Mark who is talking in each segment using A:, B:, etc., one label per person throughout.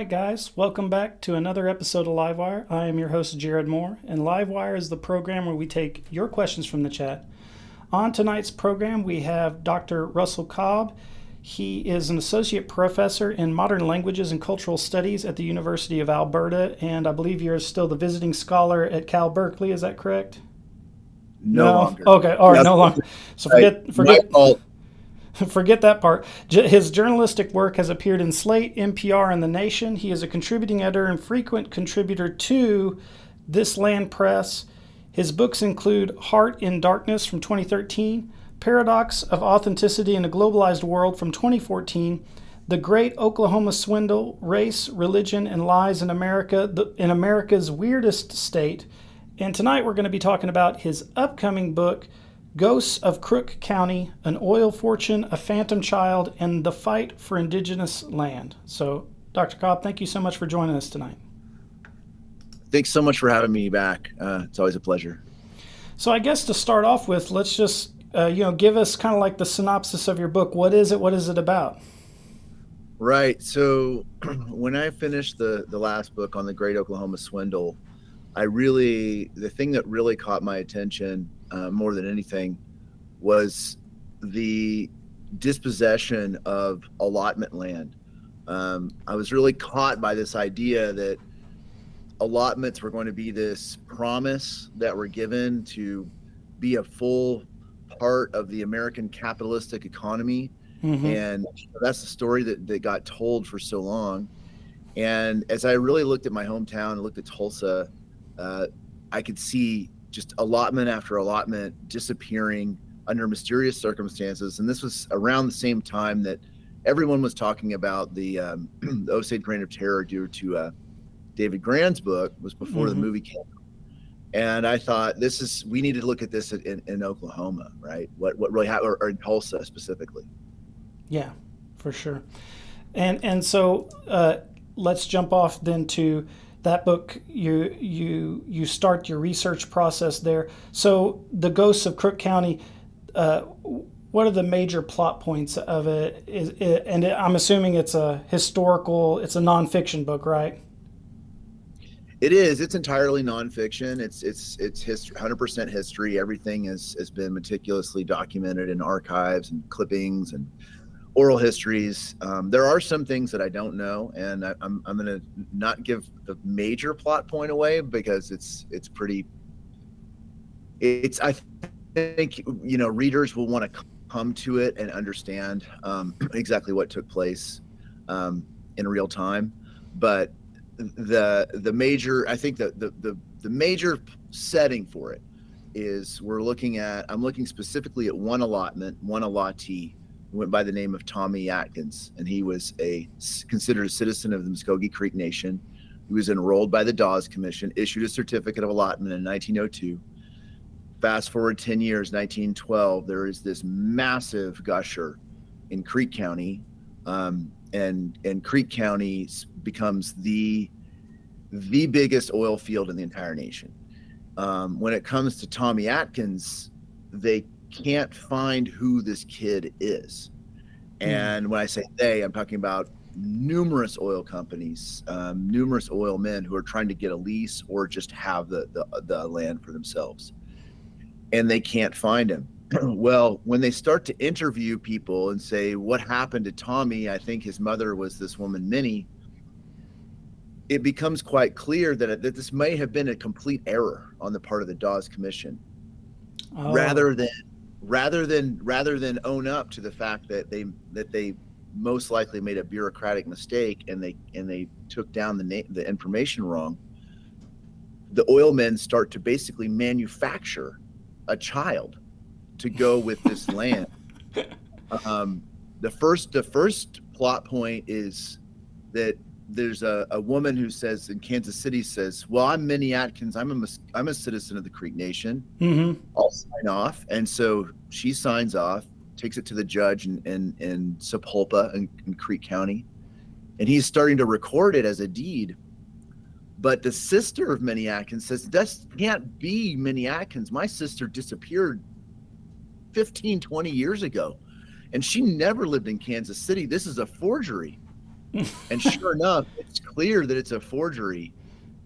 A: right, guys, welcome back to another episode of Livewire. I am your host, Jared Moore, and Livewire is the program where we take your questions from the chat. On tonight's program, we have Dr. Russell Cobb. He is an associate professor in modern languages and cultural studies at the University of Alberta, and I believe you're still the visiting scholar at Cal Berkeley. Is that correct?
B: No
A: No?
B: longer.
A: Okay, all right,
B: That's
A: no longer. So
B: right.
A: forget,
B: My
A: forget.
B: fault.
A: Forget that part. His journalistic work has appeared in Slate, NPR, and The Nation. He is a contributing editor and frequent contributor to This Land Press. His books include Heart in Darkness from 2013, Paradox of Authenticity in a Globalized World from 2014, The Great Oklahoma Swindle, Race, Religion, and Lies in America, in America's Weirdest State. And tonight we're going to be talking about his upcoming book, Ghosts of Crook County, An Oil Fortune, A Phantom Child, and the Fight for Indigenous Land. So, Dr. Cobb, thank you so much for joining us tonight.
B: Thanks so much for having me back. It's always a pleasure.
A: So I guess to start off with, let's just, give us kind of like the synopsis of your book. What is it? What is it about?
B: Right. So when I finished the last book on the Great Oklahoma Swindle, the thing that really caught my attention more than anything was the dispossession of allotment land. I was really caught by this idea that allotments were going to be this promise that were given to be a full part of the American capitalistic economy.
A: Mm-hmm.
B: And that's the story that got told for so long. And as I really looked at my hometown and looked at Tulsa, I could see just allotment after allotment disappearing under mysterious circumstances. And this was around the same time that everyone was talking about the Osage Reign of Terror due to David Grann's book. Was before the movie came out. And I thought we need to look at this in Oklahoma, right? What really happened, or in Tulsa specifically.
A: Yeah, for sure. And so let's jump off then to that book. You start your research process there. So the Ghosts of Crook County, what are the major plot points of it? I'm assuming it's a nonfiction book, right?
B: It is. It's entirely nonfiction. It's history, 100% history. Everything has been meticulously documented in archives and clippings and oral histories. There are some things that I don't know, and I'm going to not give the major plot point away because I think readers will want to come to it and understand exactly what took place in real time. But the major, I think the major setting for it is I'm looking specifically at one allottee who went by the name of Tommy Atkins, and he was considered a citizen of the Muskogee Creek Nation. He was enrolled by the Dawes Commission, issued a certificate of allotment in 1902. Fast forward 10 years, 1912, there is this massive gusher in Creek County, and Creek County becomes the biggest oil field in the entire nation. When it comes to Tommy Atkins, they can't find who this kid is. And when I say they, I'm talking about numerous oil companies, numerous oil men who are trying to get a lease or just have the land for themselves. And they can't find him. Well, when they start to interview people and say, what happened to Tommy? I think his mother was this woman, Minnie. It becomes quite clear that this may have been a complete error on the part of the Dawes Commission.
A: Oh.
B: Rather than own up to the fact that they most likely made a bureaucratic mistake and they took down the information wrong, the oil men start to basically manufacture a child to go with this land. The first plot point is that there's a woman who says in Kansas City says, well, I'm Minnie Atkins. I'm a citizen of the Creek Nation.
A: Mm-hmm.
B: I'll sign off. And so she signs off, takes it to the judge in Sapulpa in Creek County. And he's starting to record it as a deed. But the sister of Minnie Atkins says, that can't be Minnie Atkins. My sister disappeared 15, 20 years ago. And she never lived in Kansas City. This is a forgery. And sure enough, it's clear that it's a forgery,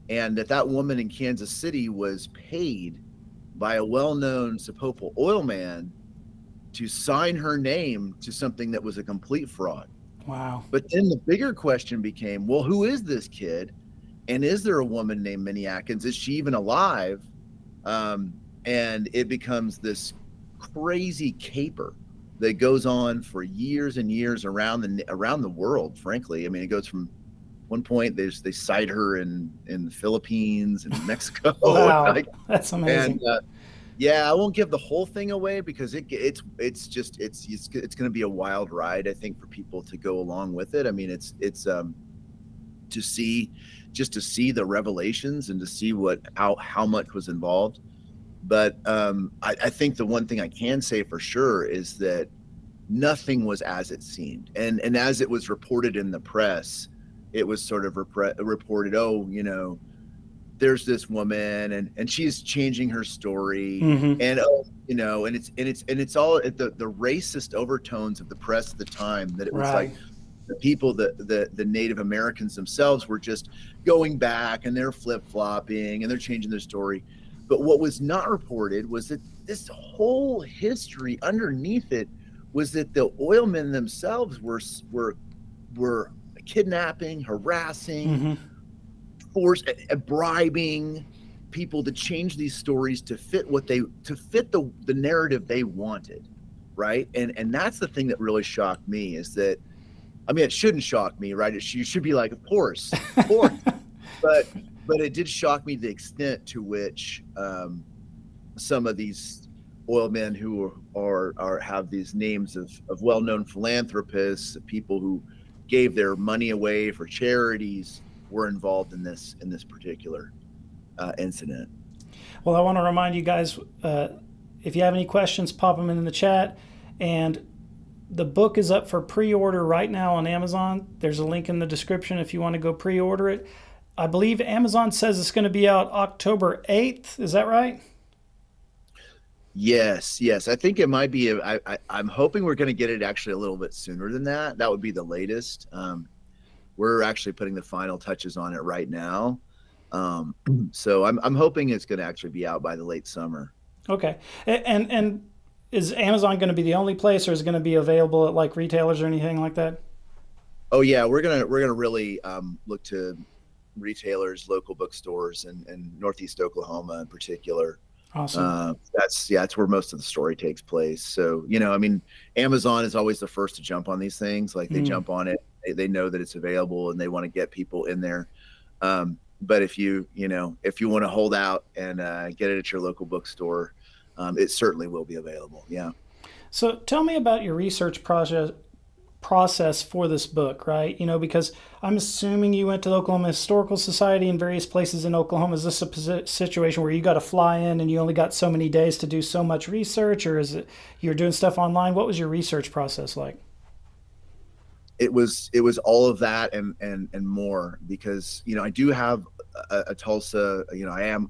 B: and that woman in Kansas City was paid by a well-known Sapopal oil man to sign her name to something that was a complete fraud.
A: Wow.
B: But then the bigger question became, well, who is this kid? And is there a woman named Minnie Atkins? Is she even alive? And it becomes this crazy caper that goes on for years and years around the world. Frankly, I mean, it goes from one point they cite her in the Philippines and Mexico.
A: Wow.
B: Like,
A: That's
B: and
A: amazing.
B: yeah, I won't give the whole thing away because it's going to be a wild ride, I think, for people to go along with it. I mean, it's to see just to see the revelations and to see how much was involved. But I think the one thing I can say for sure is that nothing was as it seemed, and as it was reported in the press, it was sort of reported, oh, there's this woman and she's changing her story,
A: Hmm.
B: and oh, and it's all at the racist overtones of the press at the time, that it was like
A: Right.
B: the people, the Native Americans themselves were just going back and they're flip-flopping and they're changing their story. But what was not reported was that this whole history underneath it was that the oilmen themselves were kidnapping, harassing,
A: Hmm.
B: bribing people to change these stories to fit the narrative they wanted, right? And that's the thing that really shocked me, is that, I mean, it shouldn't shock me, right? You should be like, of course, but it did shock me the extent to which some of these oil men who are have these names of well-known philanthropists, people who gave their money away for charities, were involved in this particular incident.
A: Well, I want to remind you guys, if you have any questions, pop them in the chat. And the book is up for pre-order right now on Amazon. There's a link in the description if you want to go pre-order it. I believe Amazon says it's going to be out October 8th. Is that right?
B: Yes, I think it might be. I'm hoping we're going to get it actually a little bit sooner than that. That would be the latest. We're actually putting the final touches on it right now. Um, so I'm hoping it's going to actually be out by the late summer.
A: Okay. And is Amazon going to be the only place, or is it going to be available at like retailers or anything like that?
B: Oh yeah, we're gonna really look to retailers, local bookstores, and Northeast Oklahoma in particular.
A: Awesome.
B: That's where most of the story takes place. So, I mean, Amazon is always the first to jump on these things. Like, they
A: Mm.
B: jump on it, they know that it's available, and they want to get people in there. But if you want to hold out and get it at your local bookstore, it certainly will be available. Yeah.
A: So tell me about your research process for this book, right? Because I'm assuming you went to the Oklahoma Historical Society in various places in Oklahoma. Is this a situation where you got to fly in and you only got so many days to do so much research, or is it you're doing stuff online? What was your research process like?
B: It was all of that and more, because I do have a Tulsa.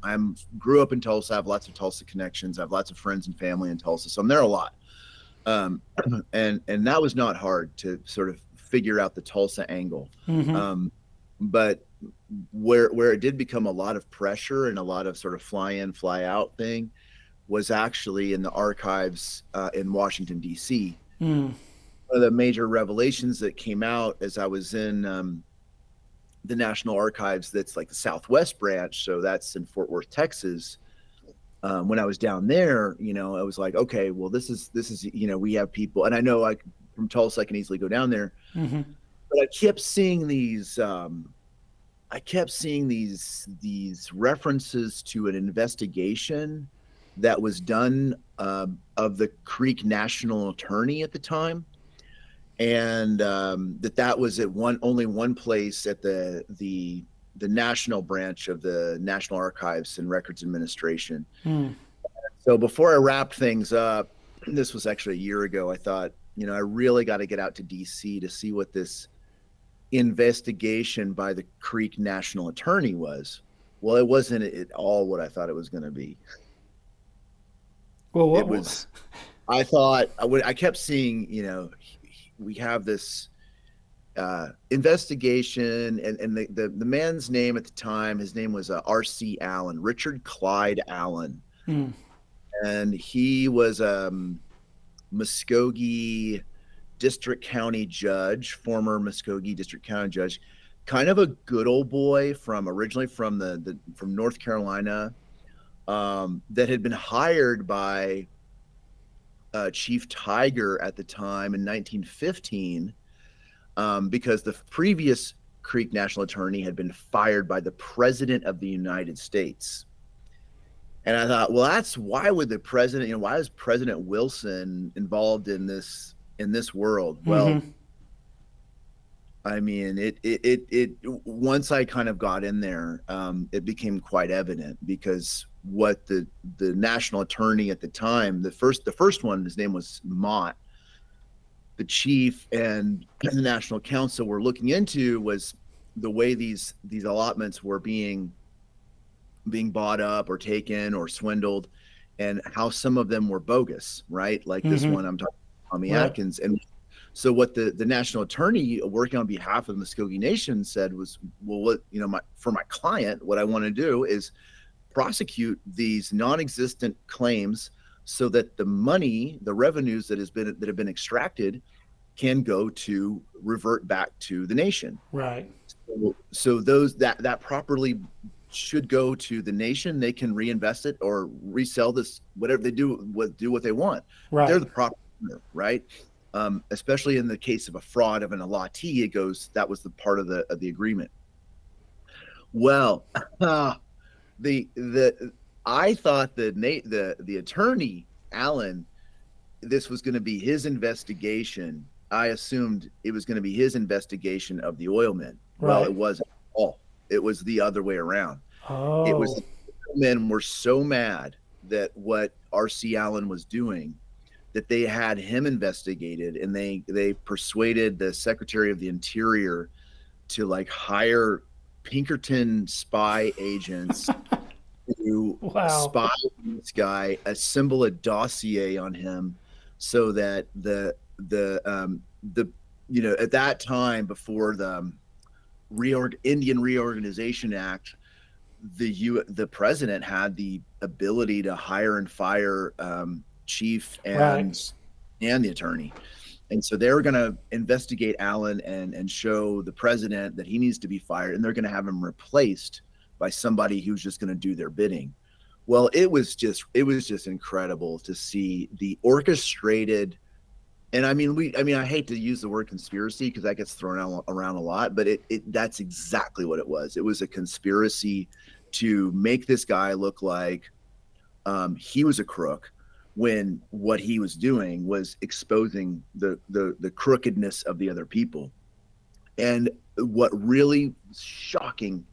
B: I'm grew up in Tulsa. I have lots of Tulsa connections. I have lots of friends and family in Tulsa, so I'm there a lot. um, and that was not hard to sort of figure out the Tulsa angle.
A: Hmm.
B: Um, but where it did become a lot of pressure and a lot of sort of fly in, fly out thing was actually in the archives in Washington, D.C.
A: Mm.
B: One of the major revelations that came out as I was in the National Archives, that's like the Southwest branch, so that's in Fort Worth, Texas. When I was down there, I was like, okay, well, this is we have people, and I know, like, from Tulsa, I can easily go down there,
A: Hmm.
B: but I kept seeing these references to an investigation that was done of the Creek National Attorney at the time, and that was at only one place at the national branch of the National Archives and Records Administration.
A: Mm.
B: So before I wrapped things up, this was actually a year ago, I thought, I really got to get out to DC to see what this investigation by the Creek National Attorney was. Well, it wasn't at all what I thought it was going to be.
A: Well,
B: It
A: what?
B: was, I thought, I kept seeing, we have this investigation, and the man's name at the time, his name was R.C. Allen, Richard Clyde Allen,
A: Mm.
B: and he was Muskogee District County judge, former Muskogee District County judge, kind of a good old boy from originally from from North Carolina, that had been hired by Chief Tiger at the time in 1915, because the previous Creek National Attorney had been fired by the President of the United States. And I thought, well, that's why would the president, why is President Wilson involved in this world? Well,
A: Mm-hmm.
B: I mean, it once I kind of got in there, it became quite evident, because what the national attorney at the time, the first one, his name was Mott, the chief and the national council were looking into was the way these allotments were being bought up or taken or swindled, and how some of them were bogus, right? Like this
A: Mm-hmm.
B: one I'm talking about, Tommy
A: Right.
B: Atkins. And so what the national attorney working on behalf of the Muskogee Nation said was, well, what, for my client, what I want to do is prosecute these non-existent claims so that the money, the revenues that have been extracted can go to revert back to the nation.
A: Right.
B: So those that properly should go to the nation. They can reinvest it or resell this, whatever they do what they want.
A: Right.
B: They're the proper owner, right? Especially in the case of a fraud of an allottee, that was the part of the agreement. Well, I thought the attorney Allen, this was going to be his investigation. I assumed it was going to be his investigation of the oilmen. Well,
A: Right.
B: it wasn't at all. It was the other way around.
A: Oh.
B: It was the oilmen were so mad that what R.C. Allen was doing, that they had him investigated, and they persuaded the Secretary of the Interior to hire Pinkerton spy agents to
A: Wow.
B: spy on this guy, assemble a dossier on him, so that the at that time, before the Indian Reorganization Act, the president had the ability to hire and fire chief and the attorney. And so they're going to investigate Allen and show the president that he needs to be fired, and they're going to have him replaced by somebody who's just going to do their bidding. Well, it was just incredible to see the orchestrated. And I hate to use the word conspiracy because that gets thrown around a lot, but that's exactly what it was. It was a conspiracy to make this guy look like he was a crook, when what he was doing was exposing the crookedness of the other people. And what really shocking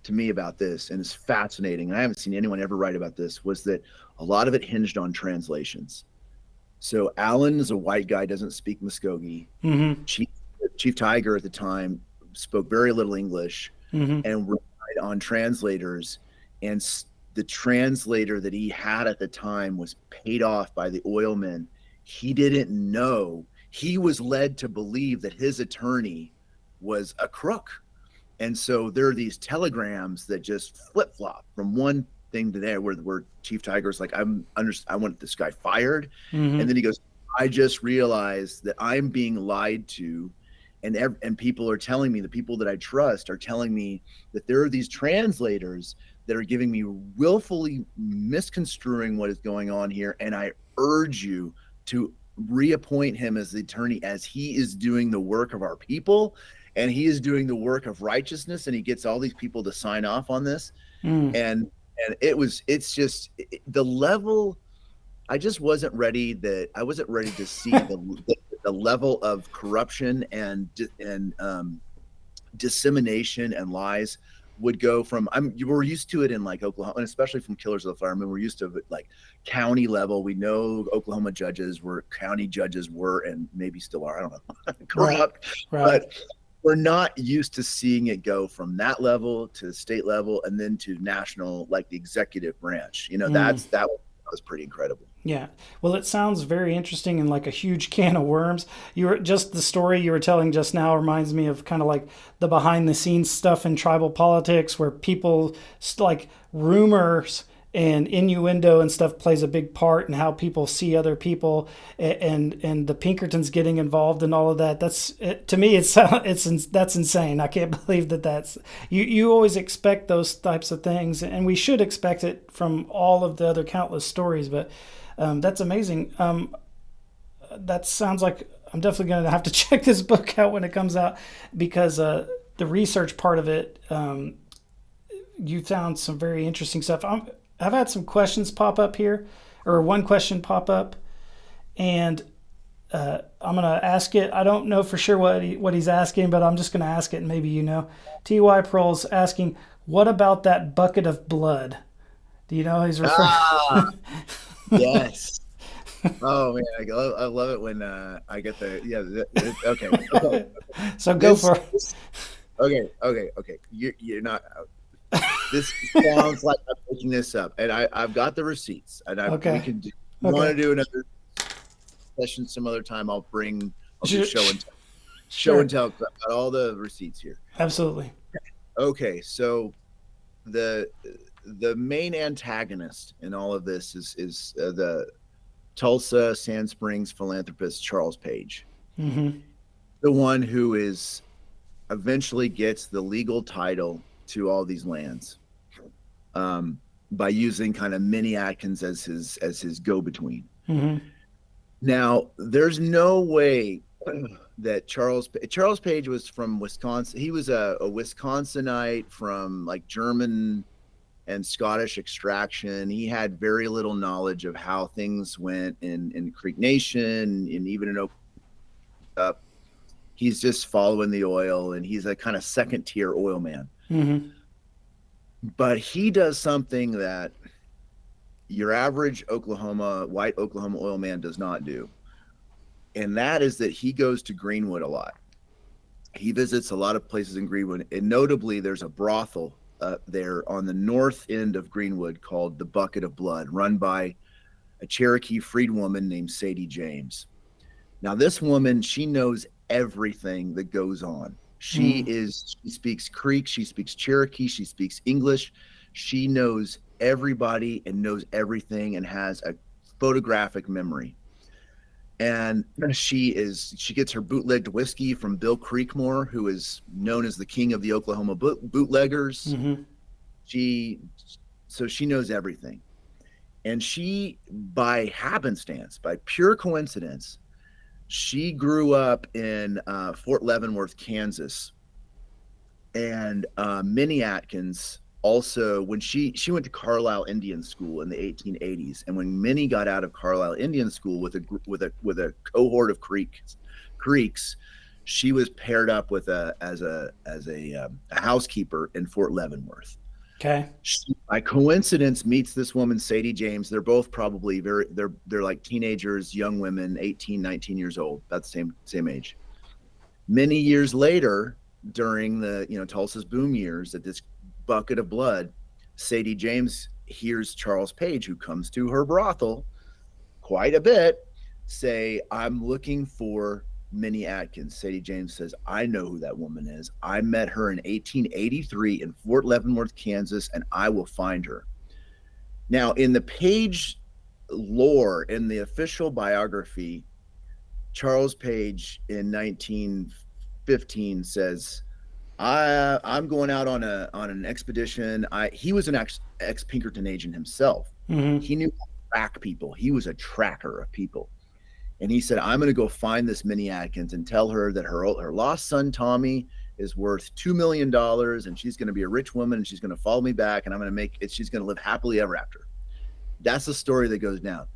B: to me about this, and is fascinating, and I haven't seen anyone ever write about this, was that a lot of it hinged on translations. So Allen is a white guy, doesn't speak Muskogee.
A: Mm-hmm.
B: Chief Tiger at the time spoke very little English,
A: Mm-hmm.
B: and relied on translators. And the translator that he had at the time was paid off by the oilmen. He didn't know. He was led to believe that his attorney was a crook. And so there are these telegrams that just flip-flop from one thing to there, where Chief Tiger's like, I want this guy fired.
A: Mm-hmm.
B: And then he goes, I just realized that I'm being lied to, and people are telling me, the people that I trust are telling me that there are these translators that are giving me willfully misconstruing what is going on here, and I urge you to reappoint him as the attorney, as he is doing the work of our people, and he is doing the work of righteousness, and he gets all these people to sign off on this.
A: Mm.
B: And it's just the level. I just wasn't ready to see the level of corruption and dissemination and lies would go from. We're used to it in Oklahoma, and especially from Killers of the Flower Moon. We're used to it county level. We know Oklahoma county judges were, and maybe still are, I don't know, corrupt.
A: Right.
B: But we're not used to seeing it go from that level to the state level, and then to national, like the executive branch. That was pretty incredible.
A: Yeah. Well, it sounds very interesting and like a huge can of worms. You were just the story you were telling just now reminds me of kind of like the behind the scenes stuff in tribal politics where people like rumors and innuendo and stuff plays a big part in how people see other people and the Pinkertons getting involved in all of that. That's to me it's that's insane. I can't believe that that's you always expect those types of things and we should expect it from all of the other countless stories, but that's amazing. That sounds like I'm definitely going to have to check this book out when it comes out because the research part of it, you found some very interesting stuff. I've had some questions pop up here, or one question pop up, and I'm going to ask it. I don't know for sure what he's asking, but I'm just going to ask it, and maybe you know. Ty Prohl's asking, "What about that bucket of blood?" Do you know he's referring?
B: Ah, yes. Oh man, I love it when I get okay, okay.
A: So go
B: This,
A: for it.
B: this okay. You're not. This sounds like I'm making this up, and I've got the receipts, and we
A: Okay.
B: can do. You want
A: Okay.
B: to do another session some other time? I'll do
A: Sure.
B: show and
A: Sure.
B: tell. 'Cause I've got all the receipts here.
A: Absolutely.
B: Okay, so the the main antagonist in all of this is the Tulsa Sand Springs philanthropist Charles Page,
A: Mm-hmm.
B: the one who is eventually gets the legal title to all these lands by using kind of Minnie Atkins as his go-between.
A: Mm-hmm.
B: Now, there's no way that Charles Page was from Wisconsin. He was a Wisconsinite from like German and Scottish extraction. He had very little knowledge of how things went in Creek Nation and even in Oklahoma. He's just following the oil, and he's a kind of second tier oil man.
A: Mm-hmm.
B: But he does something that your average white Oklahoma oil man does not do. And that is that he goes to Greenwood a lot. He visits a lot of places in Greenwood, and notably there's a brothel there on the north end of Greenwood called the Bucket of Blood, run by a Cherokee freedwoman named Sadie James. Now, this woman, she knows everything that goes on. She speaks Creek, she speaks Cherokee, she speaks English. She knows everybody and knows everything and has a photographic memory. And she gets her bootlegged whiskey from Bill Creekmore, who is known as the king of the Oklahoma bootleggers.
A: Mm-hmm.
B: So she knows everything. And she, by happenstance, by pure coincidence, she grew up in Fort Leavenworth, Kansas. And Minnie Atkins also, when she went to Carlisle Indian School in the 1880s, and when Minnie got out of Carlisle Indian School with a cohort of Creeks, she was paired up with as a housekeeper in Fort Leavenworth.
A: Okay.
B: She, by coincidence, meets this woman, Sadie James. They're both probably they're like teenagers, young women, 18, 19 years old, about the same age. Many years later, during the Tulsa's boom years, at this Bucket of Blood, Sadie James hears Charles Page, who comes to her brothel quite a bit, say, "I'm looking for Minnie Atkins." Sadie James says, "I know who that woman is. I met her in 1883 in Fort Leavenworth, Kansas, and I will find her." Now, in the Page lore, in the official biography, Charles Page in 1915 says, I'm going out on an expedition. He was an ex Pinkerton agent himself.
A: Mm-hmm.
B: He knew how to track people. He was a tracker of people. And he said, "I'm going to go find this Minnie Atkins and tell her that her lost son, Tommy, is worth $2 million, and she's going to be a rich woman, and she's going to follow me back, and I'm going to make it. She's going to live happily ever after." That's the story that goes down.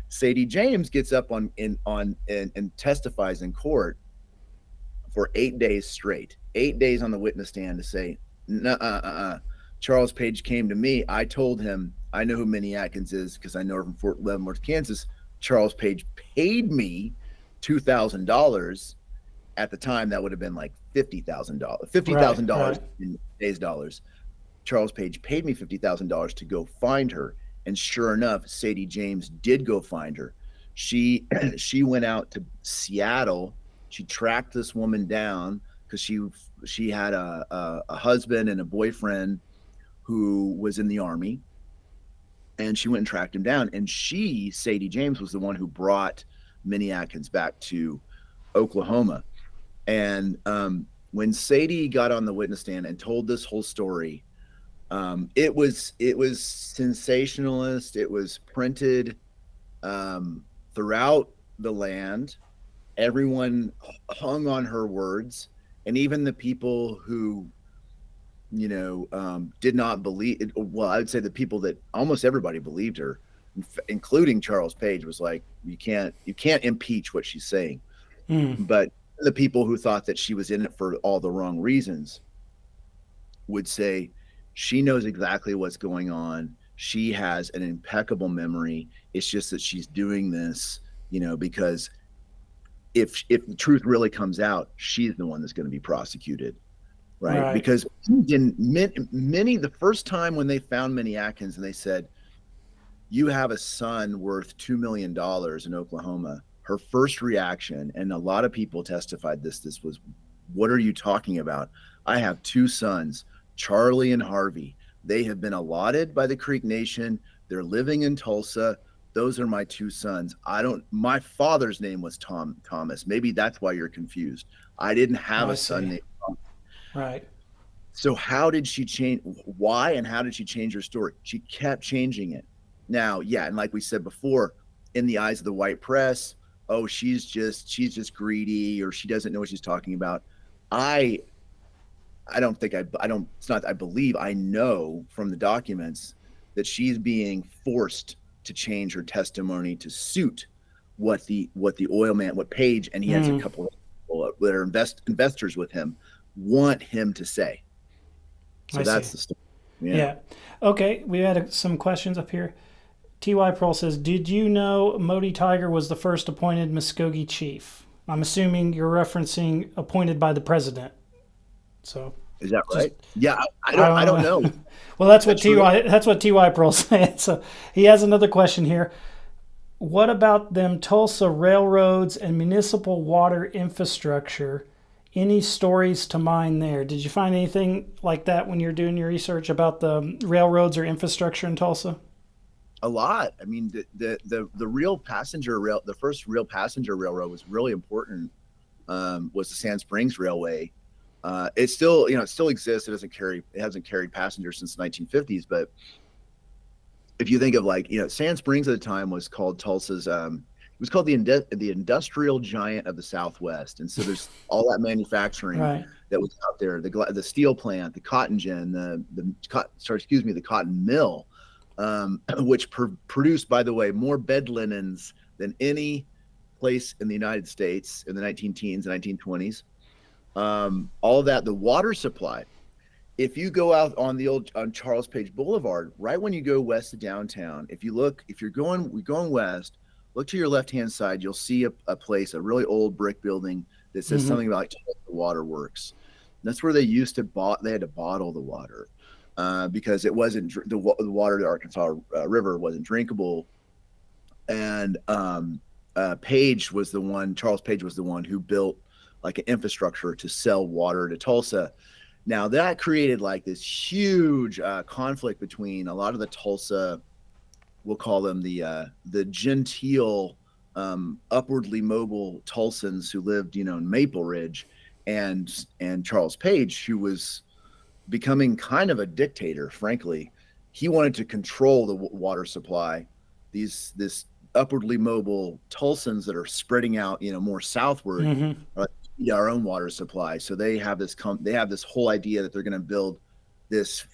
B: Sadie James gets up and testifies in court for 8 days straight, 8 days on the witness stand to say, Charles Page came to me. I told him I know who Minnie Atkins is because I know her from Fort Leavenworth, Kansas. Charles Page paid me $2,000. At the time, that would have been like $50,000. $50,000
A: Right.
B: in today's dollars. Charles Page paid me $50,000 to go find her. And sure enough, Sadie James did go find her. She she went out to Seattle. She tracked this woman down because she had a husband and a boyfriend who was in the army, and she went and tracked him down. And Sadie James, was the one who brought Minnie Atkins back to Oklahoma. And when Sadie got on the witness stand and told this whole story, it was sensationalist. It was printed throughout the land. Everyone hung on her words, and even the people who did not believe it. Well, I would say the people that almost everybody believed her, including Charles Page, was like, you can't impeach what she's saying.
A: Mm.
B: But the people who thought that she was in it for all the wrong reasons would say she knows exactly what's going on. She has an impeccable memory. It's just that she's doing this, because if the truth really comes out, she's the one that's going to be prosecuted. Right. Because many, the first time when they found Minnie Atkins and they said, you have a son worth $2 million in Oklahoma, her first reaction, and a lot of people testified this was, what are you talking about? I have two sons, Charlie and Harvey. They have been allotted by the Creek Nation. They're living in Tulsa. Those are my two sons. My father's name was Thomas. Maybe that's why you're confused. I didn't have a son named Thomas.
A: Right.
B: So how did she change? Why and how did she change her story? She kept changing it. Now, yeah, and like we said before, in the eyes of the white press, oh, she's just greedy, or she doesn't know what she's talking about. I believe, I know from the documents that she's being forced to change her testimony to suit what the oil man, what Page, and he has a couple of people that are investors with him, want him to say. So that's the story.
A: Yeah. Okay. We had some questions up here. T.Y. Pearl says, did you know Modi Tiger was the first appointed Muskogee chief? I'm assuming you're referencing appointed by the president. So
B: is that right? Yeah, I don't know.
A: Well, that's what T.Y. Pearl said. So he has another question here. What about them Tulsa railroads and municipal water infrastructure? Any stories to mine there? Did you find anything like that when you're doing your research about the railroads or infrastructure in Tulsa?
B: A lot. I mean, the real passenger rail, the first real passenger railroad was really important. Was the Sand Springs Railway. It still exists. It hasn't carried passengers since the 1950s. But if you think of Sand Springs at the time was called Tulsa's. It was called the industrial giant of the Southwest, and so there's all that manufacturing that was out there: the steel plant, the cotton gin, the cotton mill, which produced, by the way, more bed linens than any place in the United States in the 19-teens, 1920s. All of that, the water supply. If you go out on Charles Page Boulevard, right when you go west of downtown, if you're going west, look to your left-hand side, you'll see a place, a really old brick building that says something about the water works. And that's where they had to bottle the water because it wasn't, the water to Arkansas River wasn't drinkable. And Charles Page was the one who built an infrastructure to sell water to Tulsa. Now that created this huge conflict between a lot of the Tulsa, we'll call them the genteel, upwardly mobile Tulsans who lived, in Maple Ridge, and Charles Page, who was becoming kind of a dictator. Frankly, he wanted to control the water supply. This upwardly mobile Tulsans that are spreading out, more southward, our own water supply. So they have this whole idea that they're going to build this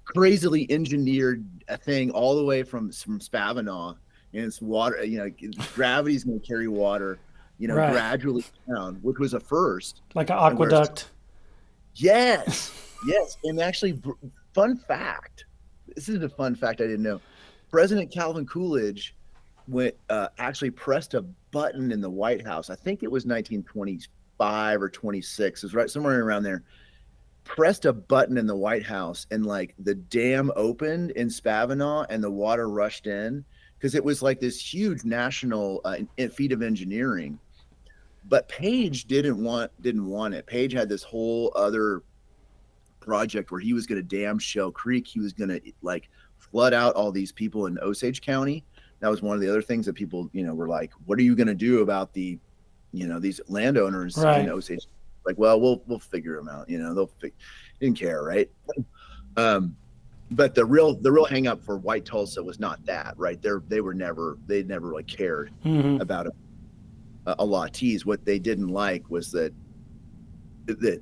B: crazily engineered thing all the way from Spavinaw, and it's water, gravity's going to carry water, gradually down, which was a first.
A: Like an aqueduct.
B: Yes. And actually, fun fact, this is a fun fact I didn't know. President Calvin Coolidge actually pressed a button in the White House. I think it was 1925 or 26. It was right somewhere around there. pressed a button in the White House and like the dam opened in Spavinaw and the water rushed in because it was like this huge national feat of engineering. But Page didn't want it. Page had this whole other project where he was going to dam Shell Creek. He was going to like flood out all these people in Osage County. That was one of the other things that people, were like, what are you going to do about these landowners in
A: Right.
B: Osage? Like, well, we'll figure them out. Didn't care, right? But the real hang up for White Tulsa was not that, right? They never like cared
A: Hmm.
B: about a Lattes. What they didn't like was that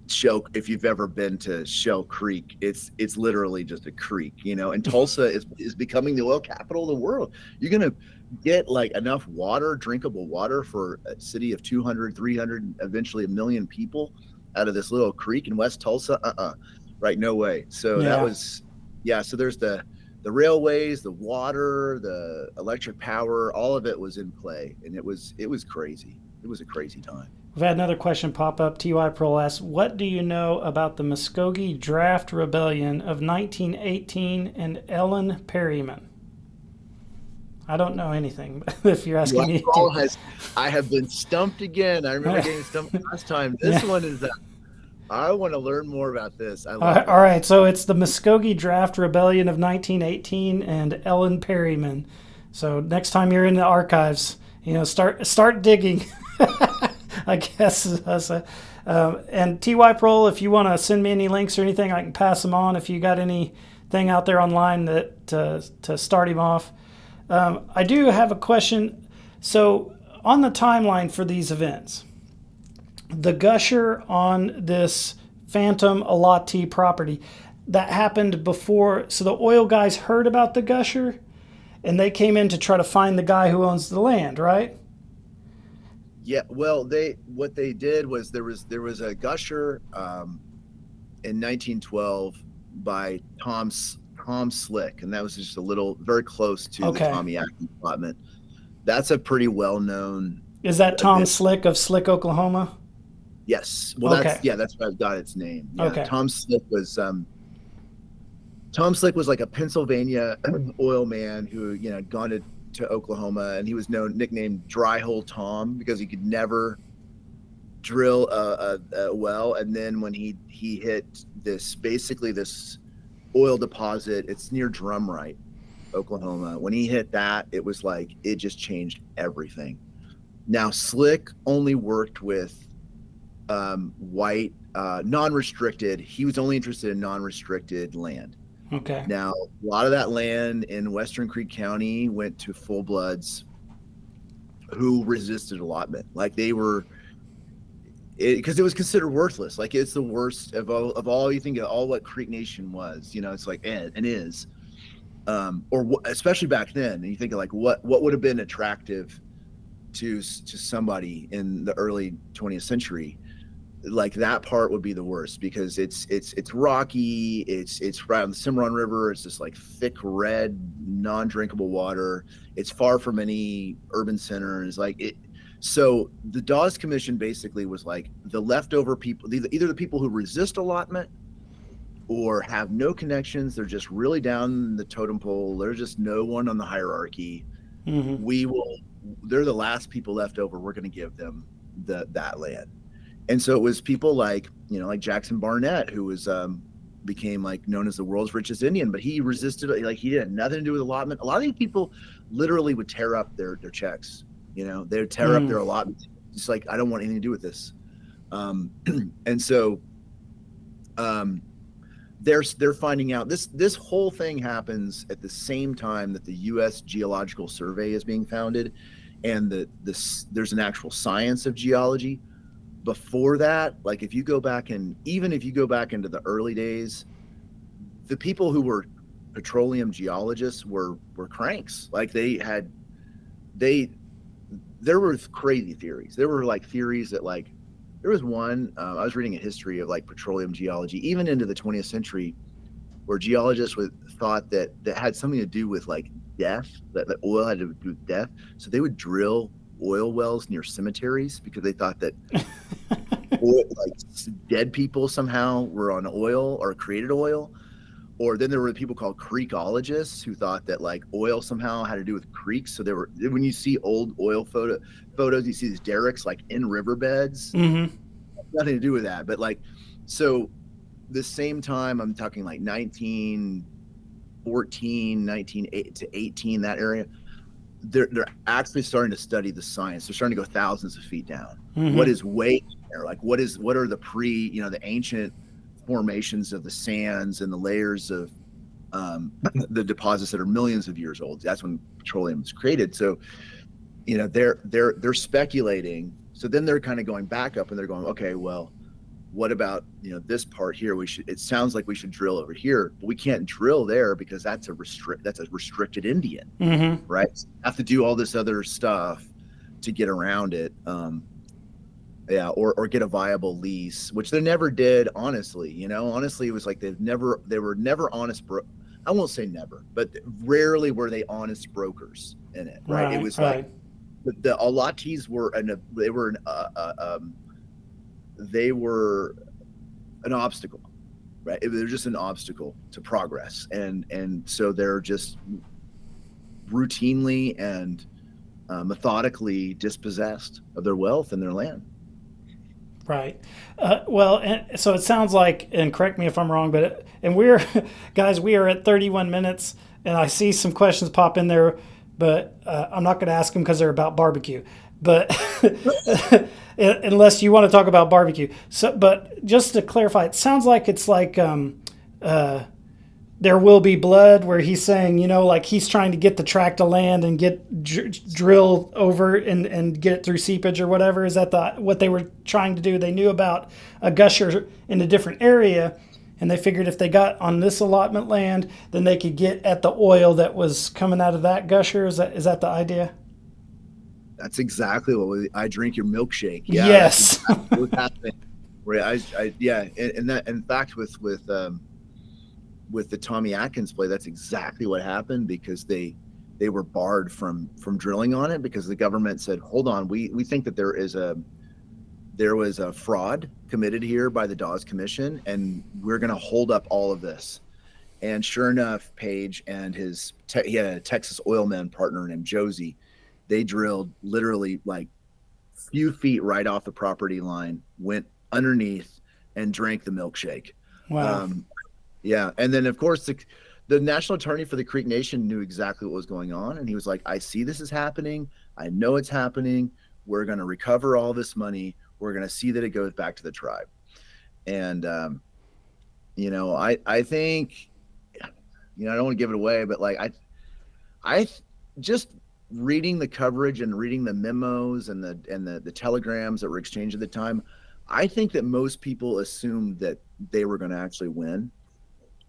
B: Shell, if you've ever been to Shell Creek, it's literally just a creek, and Tulsa is becoming the oil capital of the world. You're going to get like enough water, drinkable water for a city of 200, 300, eventually 1 million people out of this little creek in West Tulsa. Right. No way. So that
A: Yeah.
B: was, yeah. So there's the railways, the water, the electric power, all of it was in play. And it was crazy. It was a crazy time.
A: We've had another question pop up. T.Y. Pearl asks, what do you know about the Muskogee Draft Rebellion of 1918 and Ellen Perryman? I don't know anything, if you're asking me to.
B: I have been stumped again. I remember getting stumped last time. This one is I want to learn more about this. I love
A: All right, so it's the Muskogee Draft Rebellion of 1918 and Ellen Perryman. So next time you're in the archives, start digging. I guess. And T.Y. Prol, if you want to send me any links or anything, I can pass them on. If you got anything out there online that to start him off. I do have a question. So on the timeline for these events, the gusher on this Phantom Alati property, that happened before. So the oil guys heard about the gusher, and they came in to try to find the guy who owns the land, right?
B: Yeah, well, what they did was there was a gusher in 1912 by Tom Slick, and that was just very close to the Tommy Atkins allotment. That's a pretty well known.
A: Is that Tom Slick of Slick, Oklahoma?
B: Yes. Well, that's where I've got its name. Yeah,
A: okay.
B: Tom Slick was like a Pennsylvania oil man who had gone to Oklahoma, and he was nicknamed Dry Hole Tom because he could never drill a well. And then when he hit this oil deposit, it's near Drumright, Oklahoma. When he hit that, it was like it just changed everything. Now Slick only worked with white non-restricted. He was only interested in non-restricted land.
A: Okay.
B: Now, a lot of that land in Western Creek County went to full-bloods who resisted allotment. Like they were, because it was considered worthless. Like it's the worst of all. You think of all what Creek Nation was. It's like and is, especially back then. And you think of like what would have been attractive to somebody in the early 20th century. Like that part would be the worst because it's rocky. It's right on the Cimarron River. It's just like thick red, non-drinkable water. It's far from any urban centers. So the Dawes Commission basically was like the leftover people, either the people who resist allotment or have no connections. They're just really down the totem pole. There's just no one on the hierarchy. Mm-hmm. They're the last people left over. We're going to give them that land. And so it was people like Jackson Barnett, who was became like known as the world's richest Indian, but he resisted. Like he had nothing to do with allotment. A lot of these people literally would tear up their checks. They would tear up their allotment. Just like, I don't want anything to do with this. And so they're finding out this whole thing happens at the same time that the U.S. Geological Survey is being founded, and there's an actual science of geology. Before that, like if you go back into the early days, the people who were petroleum geologists were cranks. Like there were crazy theories. There were like theories that like, there was one, I was reading a history of like petroleum geology, even into the 20th century, where geologists thought that had something to do with like death, that oil had to do with death. So they would drill oil wells near cemeteries because they thought that oil, like dead people somehow were on oil or created oil. Or then there were people called Creekologists who thought that like oil somehow had to do with creeks. So there were, when you see old oil photos, you see these derricks like in riverbeds.
A: Mm-hmm.
B: Nothing to do with that, but like, so the same time, I'm talking like 1914, 19 to 18, that area. They're actually starting to study the science. They're starting to go thousands of feet down. What
A: Mm-hmm.
B: is way there? Like what are the the ancient formations of the sands and the layers of the deposits that are millions of years old. That's when petroleum was created. So, they're speculating. So then they're kind of going back up and they're going, okay, well, what about this part here? It sounds like we should drill over here, but we can't drill there because that's a restricted Indian,
A: Mm-hmm.
B: right? So have to do all this other stuff to get around it. Yeah, or get a viable lease, which they never did, honestly. Honestly, it was like they were never honest I won't say never, but rarely were they honest brokers in it, right? It
A: Right.
B: was like
A: Right.
B: the Alatis were they were an obstacle, right? They're just an obstacle to progress, and so they're just routinely and methodically dispossessed of their wealth and their land.
A: Right. Well, and so it sounds like, and correct me if I'm wrong, but and we're guys, we are at 31 minutes, and I see some questions pop in there, but I'm not going to ask them because they're about barbecue. But unless you want to talk about barbecue, so but just to clarify, it sounds like it's like uh, there will be blood, where he's saying, like he's trying to get the tract of land and get drill over and get it through seepage or whatever. Is that what they were trying to do? They knew about a gusher in a different area, and they figured if they got on this allotment land, then they could get at the oil that was coming out of that gusher. Is that the idea?
B: That's exactly I drink your milkshake. Yeah, that's
A: Yes.
B: exactly what's happening. Right. Yeah, and that, in fact, with the Tommy Atkins play, that's exactly what happened, because they were barred from drilling on it because the government said, hold on, we think that there was a fraud committed here by the Dawes Commission, and we're going to hold up all of this. And sure enough, Page and he had a Texas oil man partner named Josie. They drilled literally like few feet right off the property line, went underneath, and drank the milkshake.
A: Wow.
B: Um, yeah, and then of course the national attorney for the Creek Nation knew exactly what was going on, and he was like, "I see this is happening. I know it's happening. We're going to recover all this money. We're going to see that it goes back to the tribe." And I think, I don't want to give it away, but like I just reading the coverage and reading the memos and the telegrams that were exchanged at the time, I think that most people assumed that they were going to actually win,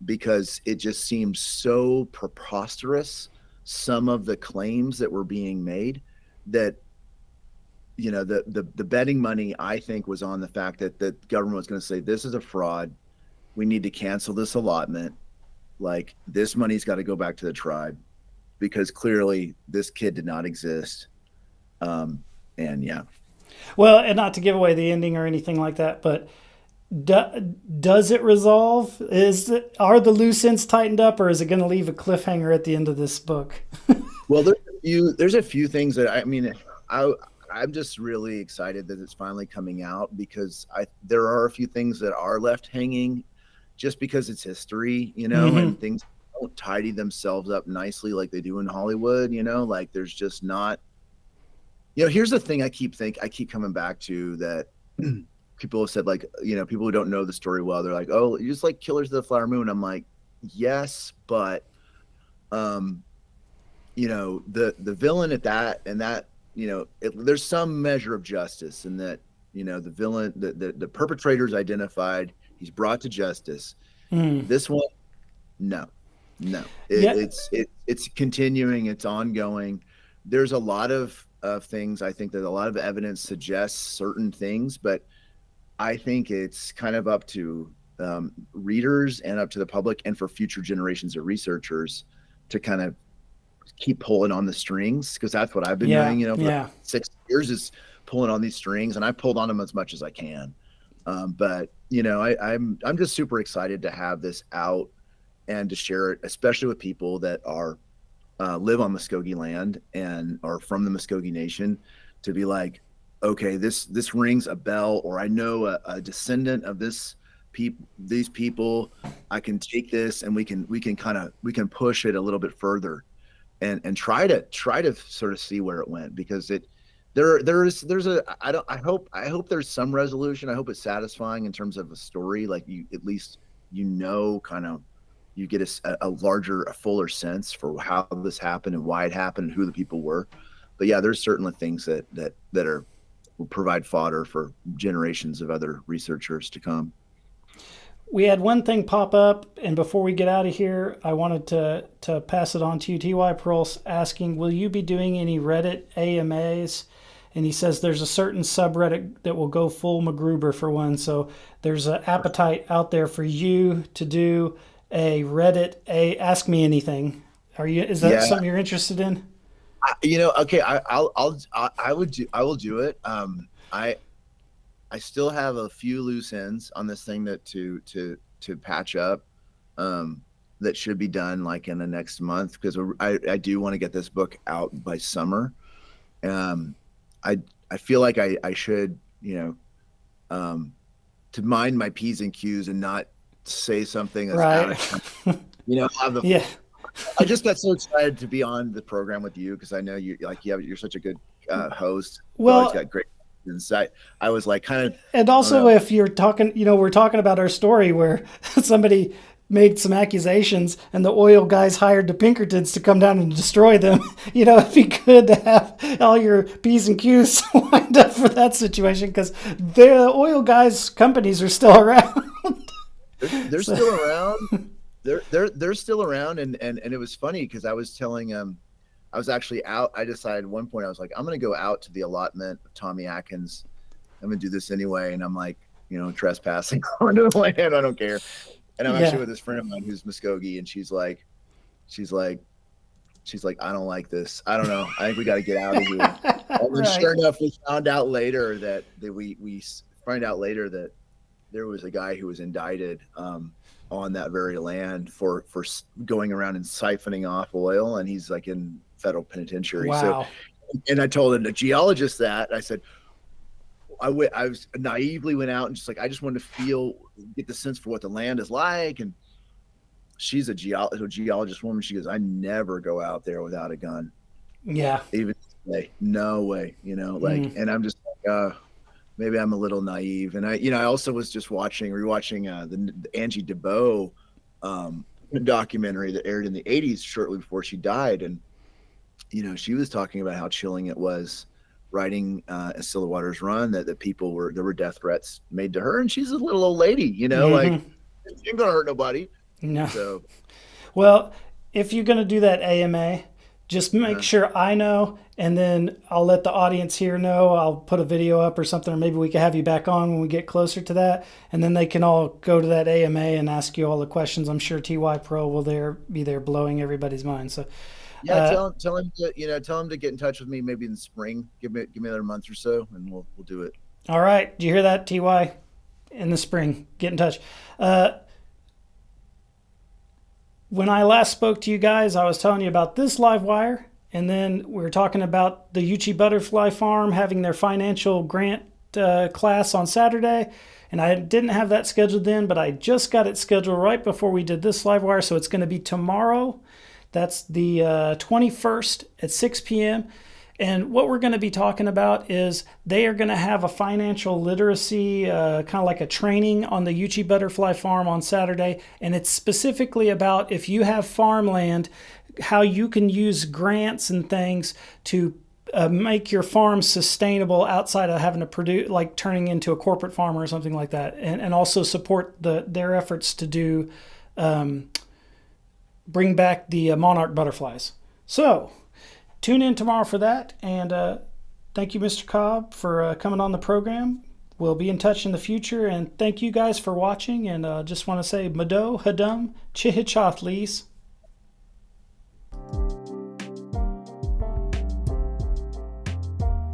B: because it just seemed so preposterous, some of the claims that were being made, that the betting money, I think, was on the fact that the government was going to say, this is a fraud, we need to cancel this allotment, like this money's got to go back to the tribe, because clearly this kid did not exist. And yeah.
A: Well, and not to give away the ending or anything like that, but does it resolve? Are the loose ends tightened up, or is it going to leave a cliffhanger at the end of this book?
B: Well, there's a few things that I'm just really excited that it's finally coming out, because there are a few things that are left hanging, just because it's history, and things don't tidy themselves up nicely like they do in Hollywood, like there's just not, here's the thing I keep coming back to, that people have said, like, people who don't know the story well, they're like, oh, you just like Killers of the Flower Moon. I'm like, yes, but the villain at that, and that, there's some measure of justice in that, the villain, the perpetrator's identified, he's brought to justice. This one, no.
A: Yeah.
B: It's continuing, it's ongoing. There's a lot of things, I think that a lot of evidence suggests certain things, but I think it's kind of up to readers and up to the public, and for future generations of researchers to kind of keep pulling on the strings, because that's what I've been doing, for 6 years, is pulling on these strings, and I pulled on them as much as I can. But I'm just super excited to have this out and to share it, especially with people that are live on Muskogee land and are from the Muskogee Nation, to be like, okay, this rings a bell, or I know a descendant of these people. I can take this and we can push it a little bit further and try to sort of see where it went, because there's a I hope there's some resolution. I hope it's satisfying in terms of a story, like you at least kind of you get a fuller sense for how this happened and why it happened and who the people were. But yeah, there's certainly things that will provide fodder for generations of other researchers to come.
A: We had one thing pop up, and before we get out of here, I wanted to pass it on to you. Ty Pearl's asking, will you be doing any Reddit AMAs? And he says there's a certain subreddit that will go full MacGruber for one. So there's an appetite out there for you to do a Reddit Ask Me Anything. Is that
B: Yeah,
A: something you're interested in?
B: okay, I will do it. I still have a few loose ends on this thing that to patch up, that should be done like in the next month, because I do want to get this book out by summer. Um, I feel like I should, to mind my P's and Q's and not say something that's out
A: Right.
B: of have the
A: Yeah.
B: I just got so excited to be on the program with you, because I know you're such a good host. You always
A: Well,
B: got great insight. I was like, kind of,
A: and
B: I don't
A: also,
B: know.
A: if you're talking, we're talking about our story where somebody made some accusations and the oil guys hired the Pinkertons to come down and destroy them. It'd be good to have all your P's and Q's lined up for that situation, because the oil guys' companies are still around.
B: They're
A: So,
B: still around. They're still around, and it was funny because I was telling I was actually out. I decided at one point I was like, I'm gonna go out to the allotment of Tommy Atkins. I'm gonna do this anyway, and I'm like, trespassing onto the land. I don't care. And I'm actually
A: yeah.
B: with this friend of mine who's Muskogee, and she's like, I don't like this. I don't know. I think we got to get out of here. And then
A: Right.
B: sure enough, we found out later that we find out later that there was a guy who was indicted, on that very land for going around and siphoning off oil, and he's like in federal penitentiary. So,
A: Wow.
B: and I told the geologist that. I said, I was naively went out and just like, I just wanted to get the sense for what the land is like. And she's a geologist woman. She goes, I never go out there without a gun,
A: Yeah.
B: even today. No way,
A: Mm.
B: and I'm just like, maybe I'm a little naive. And I also was just rewatching the Angie DeBow documentary that aired in the 80s shortly before she died. And, she was talking about how chilling it was writing A Still the Waters Run, that there were death threats made to her. And she's a little old lady, like,
A: Hmm.
B: she ain't gonna hurt nobody.
A: No.
B: So,
A: Well, if you're going to do that AMA, just make
B: uh,
A: sure I know, and then I'll let the audience here know. I'll put a video up or something, or maybe we can have you back on when we get closer to that, and then they can all go to that AMA and ask you all the questions. I'm sure TY Pro will be there blowing everybody's mind. So,
B: yeah,
A: uh,
B: tell him to get in touch with me maybe in the spring. Give me another month or so, and we'll do it.
A: all right. Do you hear that, TY? In the spring, get in touch. Uh, when I last spoke to you guys, I was telling you about this live wire, and then we were talking about the Uchi Butterfly Farm having their financial grant class on Saturday. And I didn't have that scheduled then, but I just got it scheduled right before we did this live wire. So it's going to be tomorrow. That's the 21st at 6 p.m. And what we're going to be talking about is they are going to have a financial literacy, kind of like a training on the Uchi Butterfly Farm on Saturday. And it's specifically about, if you have farmland, how you can use grants and things to make your farm sustainable outside of having to produce, like turning into a corporate farmer or something like that. And also support their efforts to bring back the monarch butterflies. So, tune in tomorrow for that. And thank you, Mr. Cobb, for coming on the program. We'll be in touch in the future. And thank you guys for watching. And just want to say, Mado Hadum Chihichathlis.